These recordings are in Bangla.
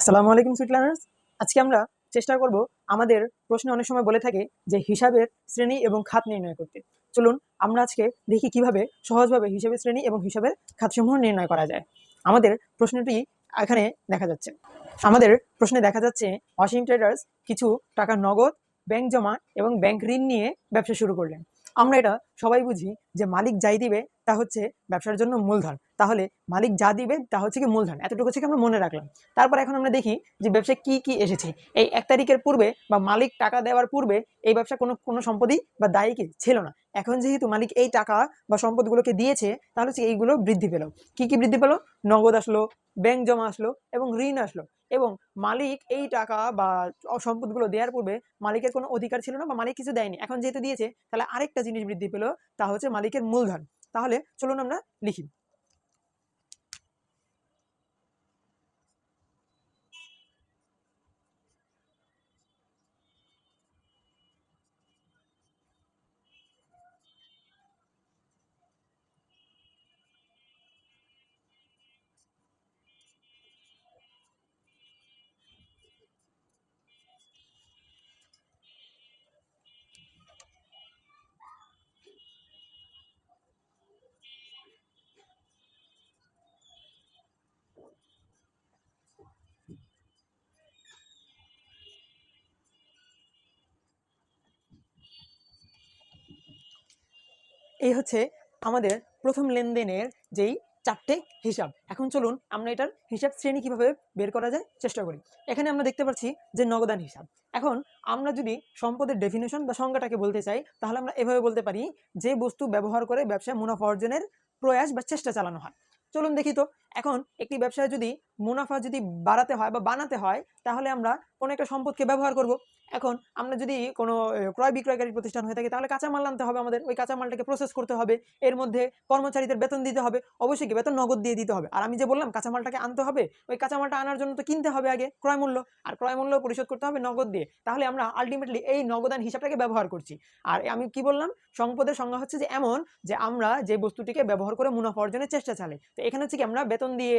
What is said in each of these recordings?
আসসালামু আলাইকুম সুইট লার্নার্স। আজকে আমরা চেষ্টা করব আমাদের প্রশ্নে অনেক সময় বলে থাকে যে হিসাবের শ্রেণী এবং খাত নির্ণয় করতে। চলুন আমরা আজকে দেখি কিভাবে সহজভাবে হিসাবের শ্রেণী এবং হিসাবের খাতসমূহ নির্ণয় করা যায়। আমাদের প্রশ্নটি এখানে দেখা যাচ্ছে। আমাদের প্রশ্নে দেখা যাচ্ছে অসীম ট্রেডার্স কিছু টাকা নগদ, ব্যাংক জমা এবং ব্যাংক ঋণ নিয়ে ব্যবসা শুরু করলেন। আমরা এটা সবাই বুঝি যে মালিক যাই দিবে তা হচ্ছে ব্যবসার জন্য মূলধন। তাহলে মালিক যা দিবে তা হচ্ছে কি মূলধন, এতটুকু হচ্ছে কি আমরা মনে রাখলাম। তারপর এখন আমরা দেখি যে ব্যবসায় কি কি এসেছে। এই 1 তারিখের পূর্বে বা মালিক টাকা দেওয়ার পূর্বে এই ব্যবসা কোনো কোনো সম্পত্তি বা দায়ী কি ছিল না। এখন যেহেতু মালিক এই টাকা বা সম্পদগুলোকে দিয়েছে, তাহলে হচ্ছে এইগুলো বৃদ্ধি পেল। কি কি বৃদ্ধি পেল? নগদ আসলো, ব্যাংক জমা আসলো এবং ঋণ আসলো। এবং মালিক এই টাকা বা সম্পদগুলো দেওয়ার পূর্বে মালিকের কোনো অধিকার ছিল না বা মালিক কিছু দেয়নি। এখন যেহেতু দিয়েছে, তাহলে আরেকটা জিনিস বৃদ্ধি পেল, তা হচ্ছে মালিকের মূলধন। তাহলে চলুন আমরা লিখি। এই হচ্ছে আমাদের প্রথম লেনদেনের যেই 4টে হিসাব। এখন চলুন আমরা এটার হিসাব শ্রেণী কিভাবে বের করা যায় চেষ্টা করি। এখানে আমরা দেখতে পাচ্ছি যে নগদান হিসাব। এখন আমরা যদি সম্পদের ডেফিনেশন বা সংজ্ঞাটাকে বলতে চাই, তাহলে আমরা এভাবে বলতে পারি যে বস্তু ব্যবহার করে ব্যবসায় মুনাফা অর্জনের প্রয়াস বা চেষ্টা চালানো হয়। চলুন দেখি তো। এখন একটি ব্যবসায় যদি মুনাফা যদি বাড়াতে হয় বা বানাতে হয়, তাহলে আমরা কোনো একটা সম্পদকে ব্যবহার করব। এখন আমরা যদি কোনো ক্রয় বিক্রয়কারী প্রতিষ্ঠান হয়ে থাকে, তাহলে কাঁচামাল আনতে হবে আমাদের। ওই কাঁচামালটাকে প্রসেস করতে হবে, এর মধ্যে কর্মচারীদের বেতন দিতে হবে, অবশ্যই কি বেতন নগদ দিয়ে দিতে হবে। আর আমি যে বললাম কাঁচামালটাকে আনতে হবে, ওই কাঁচামালটা আনার জন্য তো কিনতে হবে আগে ক্রয় মূল্য, আর ক্রয় মূল্য পরিশোধ করতে হবে নগদ দিয়ে। তাহলে আমরা আলটিমেটলি এই নগদান হিসাবটাকে ব্যবহার করছি। আর আমি কি বললাম, সম্পদের সংজ্ঞা হচ্ছে যে এমন যে আমরা যে বস্তুটিকে ব্যবহার করে মুনাফা অর্জনের চেষ্টা চালাই। তো এখানে হচ্ছে কি আমরা বেতন দিয়ে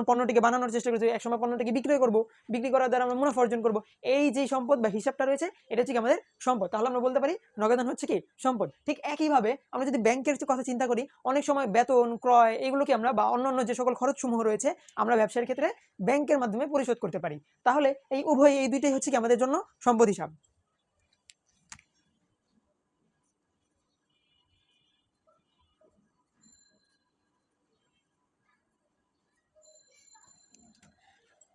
পণ্যটিকে বানানোর চেষ্টা করছি, একসময় পণ্যটিকে বিক্রয় করব, বিক্রি করার দ্বারা আমরা মুনাফা অর্জন করব। এই যে সম্পদ বা হিসাবটা রয়েছে, এটা হচ্ছে কি আমাদের সম্পদ। তাহলে আমরা বলতে পারি নগদান হচ্ছে কি সম্পদ। ঠিক একইভাবে আমরা যদি ব্যাংকের কথা চিন্তা করি, অনেক সময় বেতন, ক্রয়, এগুলোকে আমরা বা অন্যান্য যে সকল খরচ সমূহ রয়েছে, আমরা ব্যবসার ক্ষেত্রে ব্যাংকের মাধ্যমে পরিশোধ করতে পারি। তাহলে এই উভয়, এই দুইটাই হচ্ছে কি আমাদের জন্য সম্পদ হিসাব।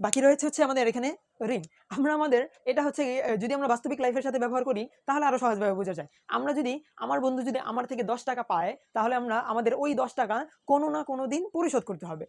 বাকি রয়েছে হচ্ছে আমাদের এখানে ঋণ। আমরা আমাদের এটা হচ্ছে যদি আমরা বাস্তবিক লাইফের সাথে ব্যবহার করি, তাহলে আরো সহজভাবে বোঝা যায়। আমরা যদি আমার বন্ধু যদি আমার থেকে 10 টাকা পায়, তাহলে আমরা আমাদের ওই 10 টাকা কোনো না কোনো দিন পরিশোধ করতে হবে।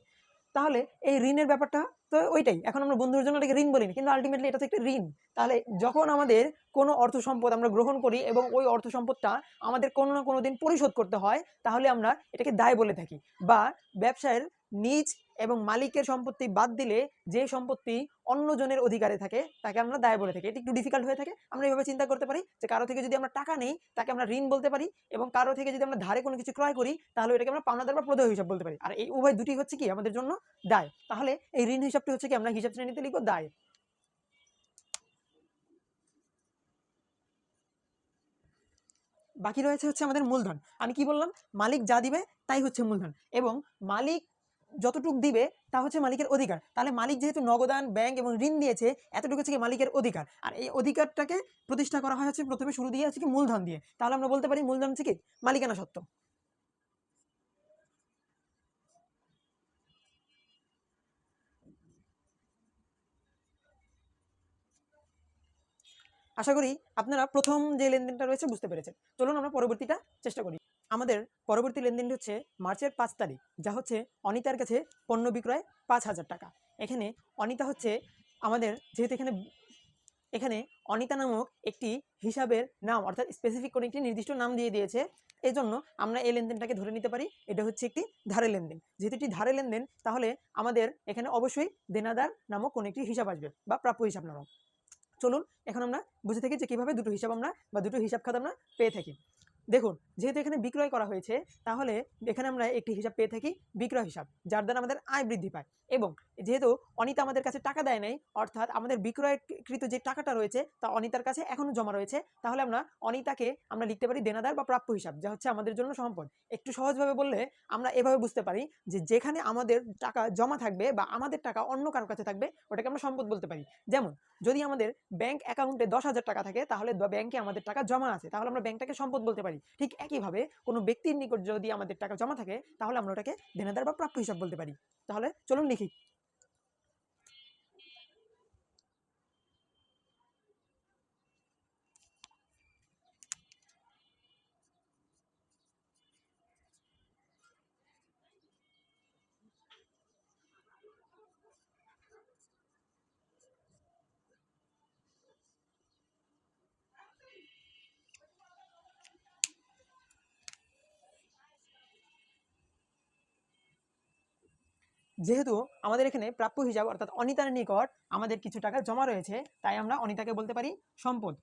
তাহলে এই ঋণের ব্যাপারটা তো ওইটাই। এখন আমরা বন্ধুর জন্য এটাকে ঋণ বলিনি, কিন্তু আল্টিমেটলি এটা তো একটা ঋণ। তাহলে যখন আমাদের কোনো অর্থ সম্পদ আমরা গ্রহণ করি এবং ওই অর্থ সম্পদটা আমাদের কোনো না কোনো দিন পরিশোধ করতে হয়, তাহলে আমরা এটাকে দায় বলে থাকি। বা ব্যবসায়ের নিজ এবং মালিকের সম্পত্তি বাদ দিলে যে সম্পত্তি অন্যজনের অধিকারে থাকে, তাকে আমরা দায় বলে থাকি। এটি একটু ডিফিকাল্ট হয়ে থাকে। আমরা এভাবে চিন্তা করতে পারি যে কারো থেকে যদি আমরা টাকা নেই, তাকে আমরা ঋণ বলতে পারি, এবং কারো থেকে যদি আমরা ধারে কোনো কিছু ক্রয় করি, তাহলে এটাকে আমরা পাওনাদার বা প্রদেয় হিসাব বলতে পারি। আর এই উভয় দুটি হচ্ছে কি আমাদের জন্য দায়। তাহলে এই ঋণ হিসাবটি হচ্ছে কি আমরা হিসাব শ্রেণীতে লিখব দায়। বাকি রয়েছে হচ্ছে আমাদের মূলধন। আমি কি বললাম, মালিক যা দিবে তাই হচ্ছে মূলধন, এবং মালিক যতটুক দিবে তা হচ্ছে মালিকের অধিকার। তাহলে মালিক যেহেতু নগদান, ব্যাংক এবং ঋণ দিয়েছে, এতটুকু হচ্ছে কি মালিকের অধিকার। আর এই অধিকারটাকে প্রতিষ্ঠা করা হয় হচ্ছে প্রথমে শুরু দিয়ে হচ্ছে কি মূলধন দিয়ে। তাহলে আমরা বলতে পারি মূলধন হচ্ছে কি মালিকানা সত্ত্ব। আশা করি আপনারা প্রথম যে লেনদেনটা রয়েছে বুঝতে পেরেছেন। চলুন আমরা পরবর্তীটা চেষ্টা করি। আমাদের পরবর্তী লেনদেনটি হচ্ছে মার্চের 5 তারিখ, যা হচ্ছে অনিতার কাছে পণ্য বিক্রয় 5,000 টাকা। এখানে অনিতা হচ্ছে আমাদের, যেহেতু এখানে এখানে অনিতা নামক একটি হিসাবের নাম, অর্থাৎ স্পেসিফিক কোনো একটি নির্দিষ্ট নাম দিয়ে দিয়েছে, এই জন্য আমরা এই লেনদেনটাকে ধরে নিতে পারি এটা হচ্ছে একটি ধারে লেনদেন। যেহেতু এটি ধারে লেনদেন, তাহলে আমাদের এখানে অবশ্যই দেনাদার নামক কোনো একটি হিসাব আসবে বা প্রাপ্য হিসাব নামক। চলুন এখন আমরা বুঝে থাকি যে কিভাবে দুটো হিসাব আমরা বা দুটো হিসাব খাত আমরা পেয়ে থাকি। দেখুন যেহেতু এখানে বিক্রয় করা হয়েছে, তাহলে এখানে আমরা একটি হিসাব পেয়ে থাকি বিক্রয় হিসাব, যার দ্বারা আমাদের আয় বৃদ্ধি পায়। এবং যেহেতু অনিতা আমাদের কাছে টাকা দেয় নাই, অর্থাৎ আমাদের বিক্রয়কৃত যে টাকাটা রয়েছে তা অনিতার কাছে এখনো জমা রয়েছে, তাহলে আমরা অনিতাকে আমরা লিখতে পারি দেনাদার বা প্রাপ্য হিসাব, যা হচ্ছে আমাদের জন্য সম্পদ। একটু সহজভাবে বললে আমরা এভাবে বুঝতে পারি যে যেখানে আমাদের টাকা জমা থাকবে বা আমাদের টাকা অন্য কারোর কাছে থাকবে, ওটাকে আমরা সম্পদ বলতে পারি। যেমন যদি আমাদের ব্যাংক অ্যাকাউন্টে 10,000 টাকা থাকে, তাহলে ব্যাংকে আমাদের টাকা জমা আছে, তাহলে আমরা ব্যাংকটাকে সম্পদ বলতে পারি। ঠিক একইভাবে কোনো ব্যক্তির নিকট যদি আমাদের টাকা জমা থাকে, তাহলে আমরা ওটাকে দেনাদার বা প্রাপ্য হিসাব বলতে পারি। তাহলে চলুন লিখি। যেহেতু আমাদের এখানে প্রাপ্য হিসাব অর্থাৎ অনিতার নিকট আমাদের কিছু টাকা জমা রয়েছে, তাই আমরা অনিতাকে বলতে পারি সম্পদ।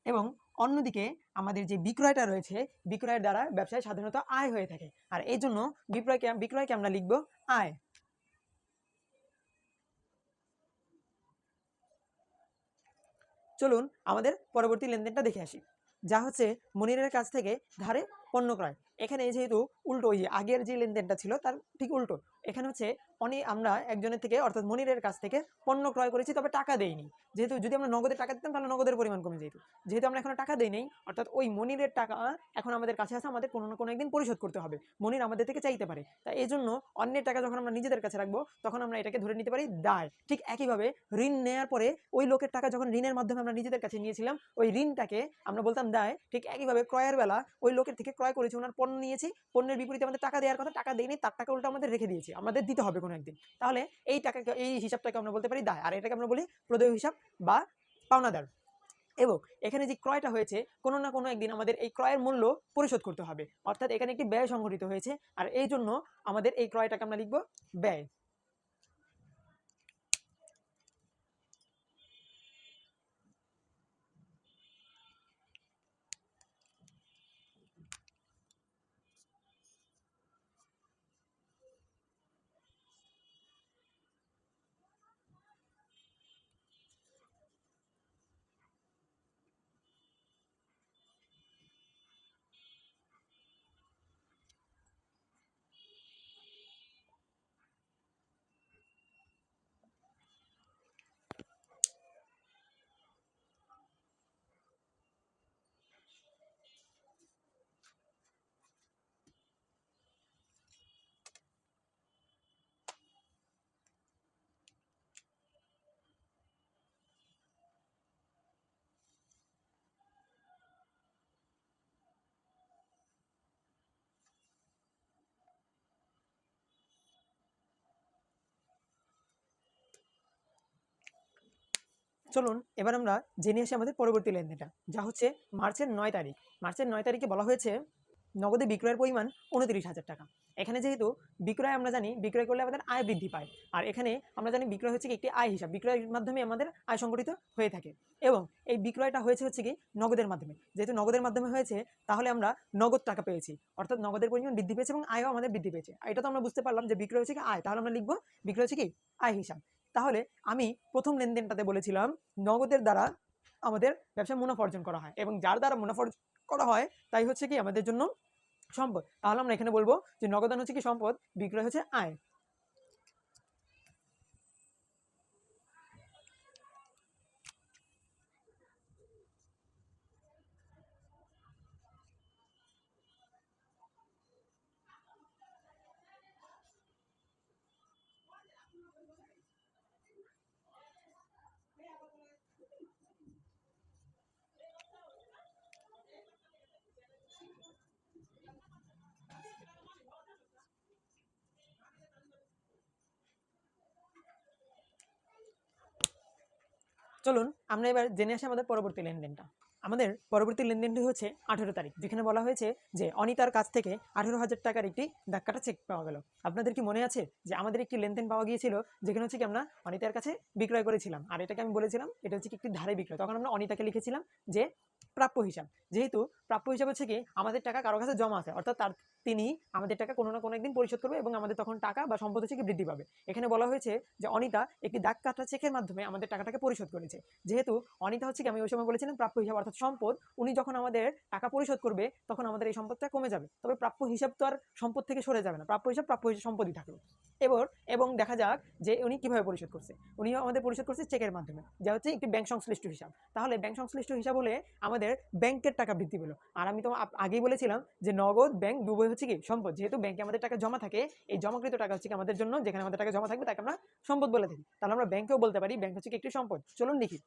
এবং অন্যদিকে আমাদের যে বিক্রয়টা রয়েছে, বিক্রয়ের দ্বারা ব্যবসায় সাধারণত আয় হয়ে থাকে, আর এই জন্য বিক্রয়কে আমরা লিখব আয়। চলুন আমাদের পরবর্তী লেনদেনটা দেখে আসি, যা হচ্ছে মনিরের কাছ থেকে ধারে পণ্য ক্রয়। এখানে যেহেতু উল্টো, ওই যে আগের যে লেনদেনটা ছিল তার ঠিক উল্টো, এখানে হচ্ছে আমরা একজনের থেকে অর্থাৎ মনিরের কাছ থেকে পণ্য ক্রয় করেছি, তবে টাকা দেইনি। যেহেতু যদি আমরা নগদে টাকা দিতাম তাহলে নগদের পরিমাণ কমে যেত, যেহেতু আমরা এখন টাকা দেই নেই, অর্থাৎ ওই মনিরের টাকা এখন আমাদের কাছে আছে, আমাদের কোনো না কোনো একদিন পরিশোধ করতে হবে, মনির আমাদের থেকে চাইতে পারে। তাই এই জন্য অন্যের টাকা যখন আমরা নিজেদের কাছে রাখবো, তখন আমরা এটাকে ধরে নিতে পারি দায়। ঠিক একইভাবে ঋণ নেওয়ার পরে ওই লোকের টাকা যখন ঋণের মাধ্যমে আমরা নিজেদের কাছে নিয়েছিলাম, ওই ঋণটাকে আমরা বলতাম দায়। ঠিক একইভাবে ক্রয়ের বেলা ওই লোকের থেকে ক্রয় করেছি, ওনার পণ্য নিয়েছি, পণ্যের বিপরীতে আমাদের টাকা দেওয়ার কথা, টাকা দেয়নি, তার টাকা উল্টো আমাদের রেখে দিয়েছি, আমাদের দিতে হবে কোনো একদিন। তাহলে এই টাকাকে, এই হিসাবটাকে আমরা বলতে পারি দায়, আর এটাকে আমরা বলি প্রদেয় হিসাব বা পাওনাদার। এবং এখানে যে ক্রয়টা হয়েছে, কোনো না কোনো একদিন আমাদের এই ক্রয়ের মূল্য পরিশোধ করতে হবে, অর্থাৎ এখানে একটি ব্যয় সংঘটিত হয়েছে, আর এই জন্য আমাদের এই ক্রয়টাকে আমরা লিখব ব্যয়। চলুন এবার আমরা জেনে আসি আমাদের পরবর্তী লেনদেনটা, যা হচ্ছে মার্চের 9 তারিখ। মার্চের 9 তারিখে বলা হয়েছে নগদে বিক্রয়ের পরিমাণ 29,000 টাকা। এখানে যেহেতু বিক্রয় আমরা জানি বিক্রয় করলে আমাদের আয় বৃদ্ধি পায়, আর এখানে আমরা জানি বিক্রয় হচ্ছে কি একটি আয় হিসাব, বিক্রয়ের মাধ্যমে আমাদের আয় সংগঠিত হয়ে থাকে। এবং এই বিক্রয়টা হয়েছে হচ্ছে কি নগদের মাধ্যমে, যেহেতু নগদের মাধ্যমে হয়েছে, তাহলে আমরা নগদ টাকা পেয়েছি, অর্থাৎ নগদের পরিমাণ বৃদ্ধি পেয়েছে এবং আয়ও আমাদের বৃদ্ধি পেয়েছে। এটা তো আমরা বুঝতে পারলাম যে বিক্রয় হচ্ছে কি আয়, তাহলে আমরা লিখবো বিক্রয় হচ্ছে কি আয় হিসাব। তাহলে আমি প্রথম লেনদেনটাতে বলেছিলাম নগদের দ্বারা আমাদের ব্যবসায় মুনাফা অর্জন করা হয়, এবং যার দ্বারা মুনাফা অর্জন করা হয় তাই হচ্ছে কি আমাদের জন্য সম্পদ। তাহলে আমরা এখানে বলবো যে নগদান হচ্ছে কি সম্পদ, বিক্রয় হচ্ছে আয়। চলুন আমরা এবার জেনে আসি আমাদের পরবর্তী লেনদেনটা। আমাদের পরবর্তী লেনদেনটি হচ্ছে 18 তারিখ, যেখানে বলা হয়েছে যে অনিতার কাছ থেকে 18,000 টাকার একটি দাগকাটা চেক পাওয়া গেল। আপনাদের কি মনে আছে যে আমাদের একটি লেনদেন পাওয়া গিয়েছিল, যেখানে হচ্ছে কি আমরা অনিতার কাছে বিক্রয় করেছিলাম, আর এটাকে আমি বলেছিলাম এটা হচ্ছে কি একটি ধারে বিক্রয়। তখন আমরা অনিতাকে লিখেছিলাম যে প্রাপ্য হিসাব, যেহেতু প্রাপ্য হিসাব হচ্ছে কি আমাদের টাকা কারো কাছে জমা আছে, অর্থাৎ তিনি আমাদের টাকা কোনো না কোনো একদিন পরিশোধ করবে এবং আমাদের তখন টাকা বা সম্পদ হচ্ছে কি বৃদ্ধি পাবে। এখানে বলা হয়েছে যে অনিতা একটি দাগ কাটা চেকের মাধ্যমে আমাদের টাকাটাকে পরিশোধ করেছে। যেহেতু অনিতা হচ্ছে কি আমি ওই সময় বলেছিলাম প্রাপ্য হিসাব অর্থাৎ সম্পদ, উনি যখন আমাদের টাকা পরিশোধ করবে তখন আমাদের এই সম্পদটা কমে যাবে, তবে প্রাপ্য হিসাব তো আর সম্পদ থেকে সরে যাবে না, প্রাপ্য হিসাব সম্পদই থাকবে। এবং দেখা যাক যে উনি কিভাবে পরিশোধ করছে। উনি আমাদের পরিশোধ করছে চেকের মাধ্যমে, যা হচ্ছে একটি ব্যাংক সংশ্লিষ্ট হিসাব। তাহলে ব্যাংক সংশ্লিষ্ট হিসাব হলে আমাদের ব্যাংকের টাকা বৃদ্ধি পেল। আর আমি তো আগেই বলেছিলাম যে নগদ ব্যাংক দুটোই হচ্ছে কি সম্পদ, যেহেতু ব্যাংকে আমাদের টাকা জমা থাকে, এই জমাকৃত টাকা হচ্ছে কি আমাদের জন্য, যেখানে আমাদের টাকা জমা থাকবে তাকে আমরা সম্পদ বলে থাকি। তাহলে আমরা ব্যাংকেও বলতে পারি ব্যাংক হচ্ছে কি একটি সম্পদ। চলুন লিখি।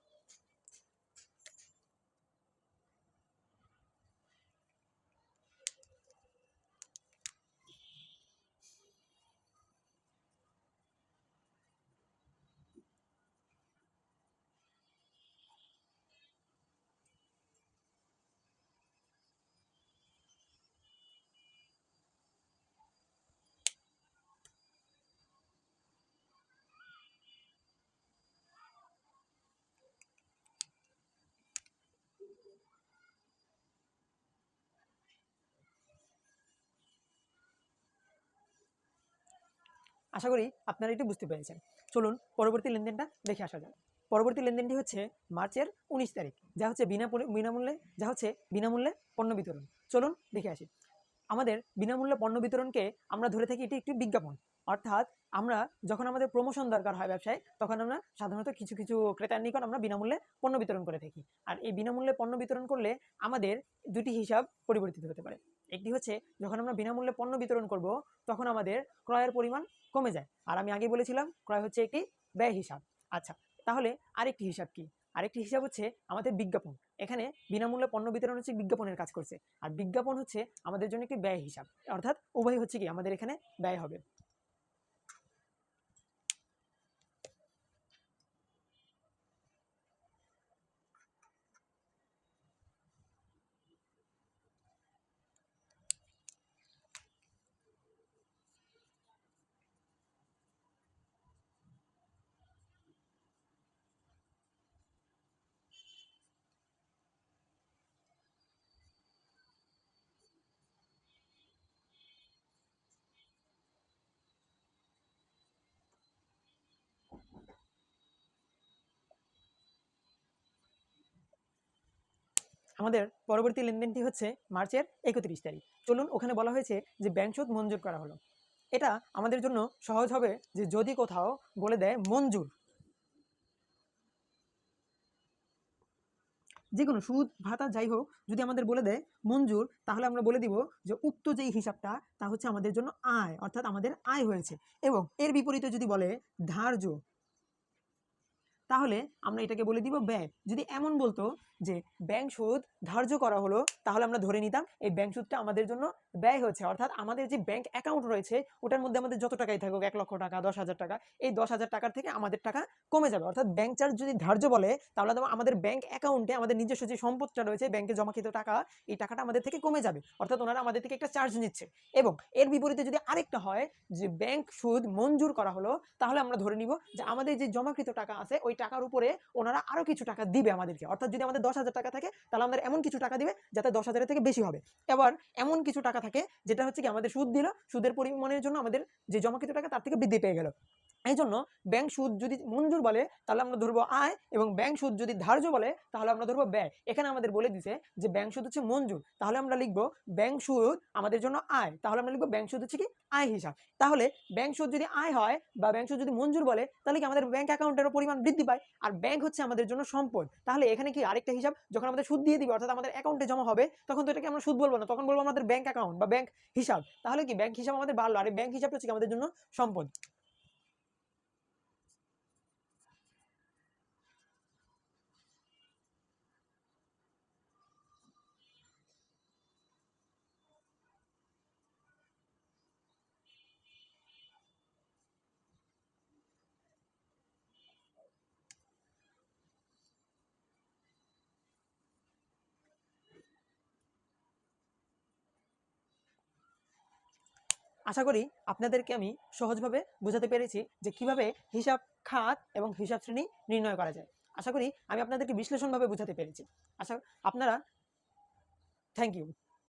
আশা করি আপনারা এটি বুঝতে পেরেছেন। চলুন পরবর্তী লেনদেনটা দেখে আসা যাক। পরবর্তী লেনদেনটি হচ্ছে মার্চের 19 তারিখ, যা হচ্ছে বিনামূল্যে পণ্য বিতরণ। চলুন দেখে আসি। আমাদের বিনামূল্যে পণ্য বিতরণকে আমরা ধরে থাকি এটি একটি বিজ্ঞাপন, অর্থাৎ আমরা যখন আমাদের প্রমোশন দরকার হয় ব্যবসায়, তখন আমরা সাধারণত কিছু কিছু ক্রেতার নিকট আমরা বিনামূল্যে পণ্য বিতরণ করে থাকি। আর এই বিনামূল্যে পণ্য বিতরণ করলে আমাদের দুটি হিসাব পরিবর্তিত হতে পারে। একটি হচ্ছে যখন আমরা বিনামূল্যে পণ্য বিতরণ করব তখন আমাদের ক্রয়ের পরিমাণ কমে যায়, আর আমি আগে বলেছিলাম ক্রয় হচ্ছে একটি ব্যয় হিসাব। আচ্ছা, তাহলে আরেকটি হিসাব কি? আরেকটি হিসাব হচ্ছে আমাদের বিজ্ঞাপন। এখানে বিনামূল্যে পণ্য বিতরণ হচ্ছে বিজ্ঞাপনের কাজ করছে, আর বিজ্ঞাপন হচ্ছে আমাদের জন্য একটি ব্যয় হিসাব, অর্থাৎ উভয় হচ্ছে কি আমাদের এখানে ব্যয় হবে। আমাদের পরবর্তী লেনদেনটি হচ্ছে মার্চের 31 তারিখ। চলুন, ওখানে বলা হয়েছে যে ব্যাংক সুদ মঞ্জুর করা হলো। এটা আমাদের জন্য সহজ হবে যে যদি কোথাও বলে দেয় মঞ্জুর, যে কোনো সুদ ভাতা যাই হোক, যদি আমাদের বলে দেয় মঞ্জুর, তাহলে আমরা বলে দিব যে উক্ত যেই হিসাবটা তা হচ্ছে আমাদের জন্য আয়, অর্থাৎ আমাদের আয় হয়েছে। এবং এর বিপরীতে যদি বলে ধার্য, তাহলে আমরা এটাকে বলে দিব ব্যয়। যদি এমন বলতো যে ব্যাংক সুদ ধার্য করা হলো, তাহলে আমরা ধরে নিতাম এই ব্যাংক সুদটা আমাদের জন্য ব্যয় হচ্ছে, অর্থাৎ আমাদের যে ব্যাংক অ্যাকাউন্ট রয়েছে ওটার মধ্যে আমাদের যত টাকাই থাকুক, 1,00,000 টাকা, 10,000 টাকা, এই 10,000 টাকার থেকে আমাদের টাকা কমে যাবে। অর্থাৎ ব্যাংক চার্জ যদি ধার্য বলে, তাহলে আমাদের ব্যাংক অ্যাকাউন্টে আমাদের নিজস্ব যে সম্পদটা রয়েছে, ব্যাংকে জমাকৃত টাকা, এই টাকাটা আমাদের থেকে কমে যাবে, অর্থাৎ ওনারা আমাদের থেকে একটা চার্জ নিচ্ছে। এবং এর বিপরীতে যদি আরেকটা হয় যে ব্যাংক সুদ মঞ্জুর করা হলো, তাহলে আমরা ধরে নিব যে আমাদের যে জমাকৃত টাকা আছে ওই টাকার উপরে ওনারা আরো কিছু টাকা দিবে আমাদেরকে। অর্থাৎ যদি আমাদের 10,000 টাকা থাকে, তাহলে আমাদের এমন কিছু টাকা দিবে যাতে 10,000 থেকে বেশি হবে। এবার এমন কিছু টাকা থাকে যেটা হচ্ছে কি আমাদের সুদ দিল, সুদের পরিমাণের জন্য আমাদের যে জমাকৃত টাকা তার থেকে বৃদ্ধি পেয়ে গেল। এই জন্য ব্যাংক সুদ যদি মঞ্জুর বলে তাহলে আমরা ধরবো আয়, এবং ব্যাংক সুদ যদি ধার্য বলে তাহলে আমরা ধরবো ব্যয়। এখানে আমাদের বলে দিছে যে ব্যাংক সুদ হচ্ছে মঞ্জুর, তাহলে আমরা লিখবো ব্যাংক সুদ আমাদের জন্য আয়, তাহলে আমরা লিখবো ব্যাংক সুদ হচ্ছে কি আয় হিসাব। তাহলে ব্যাংক সুদ যদি আয় হয় বা ব্যাংক সুদ যদি মঞ্জুর বলে, তাহলে কি আমাদের ব্যাংক অ্যাকাউন্টের পরিমাণ বৃদ্ধি পায়, আর ব্যাংক হচ্ছে আমাদের জন্য সম্পদ। তাহলে এখানে কি আরেকটা হিসাব, যখন আমাদের সুদ দিয়ে দিবে অর্থাৎ আমাদের অ্যাকাউন্টে জমা হবে, তখন তো এটাকে আমরা সুদ বলবো না, তখন বলবো আমাদের ব্যাংক অ্যাকাউন্ট বা ব্যাংক হিসাব। তাহলে কি ব্যাংক হিসাব আমাদের বাড়লো, আর ব্যাংক হিসাবটা হচ্ছে আমাদের জন্য সম্পদ। আশা করি আপনাদেরকে আমি সহজভাবে বোঝাতে পেরেছি যে কিভাবে হিসাব খাত এবং হিসাব শ্রেণী নির্ণয় করা যায়। আশা করি আমি আপনাদেরকে বিশ্লেষণভাবে বোঝাতে পেরেছি। আপনারা থ্যাংক ইউ।